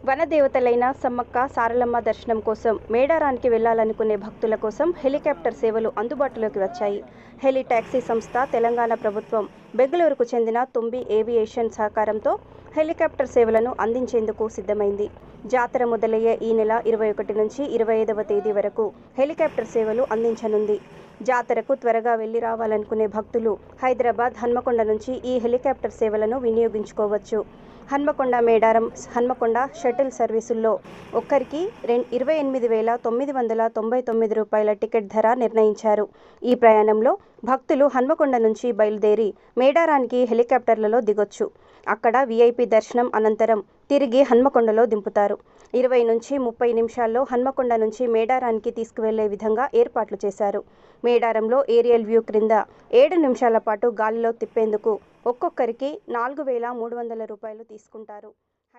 వనదేవతలైన సమ్మక్క సారలమ్మ దర్శనం కోసం మేడారానికి వెళ్లాలనుకునే భక్తుల కోసం హెలికాప్టర్ సేవలు అందుబాటులోకి వచ్చాయి. హెలి టాక్సీ సంస్థ తెలంగాణ ప్రభుత్వం బెంగళూరుకు చెందిన తుంబి ఏవియేషన్ సహకారంతో హెలికాప్టర్ సేవలను అందించేందుకు సిద్ధమైంది. జాతర మొదలయ్యే ఈ నెల 21 నుంచి 25వ తేదీ వరకు హెలికాప్టర్ సేవలు అందించనుంది. జాతరకు త్వరగా వెళ్లి రావాలనుకునే భక్తులు హైదరాబాద్, హన్మకొండ నుంచి ఈ హెలికాప్టర్ సేవలను వినియోగించుకోవచ్చు. హన్మకొండ మేడారం హన్మకొండ షటిల్ సర్వీసుల్లో ఒక్కరికి 28,999 రూపాయల టికెట్ ధర నిర్ణయించారు. ఈ ప్రయాణంలో భక్తులు హన్మకొండ నుంచి బయలుదేరి మేడారానికి హెలికాప్టర్లలో దిగొచ్చు. అక్కడ వీఐపీ దర్శనం అనంతరం తిరిగి హన్మకొండలో దింపుతారు. 20 నుంచి 30 నిమిషాల్లో హన్మకొండ నుంచి మేడారానికి తీసుకువెళ్లే విధంగా ఏర్పాట్లు చేశారు. మేడారంలో ఏరియల్ వ్యూ క్రింద 7 నిమిషాల పాటు గాలిలో తిప్పేందుకు ఒక్కొక్కరికి 4,300 రూపాయలు తీసుకుంటారు.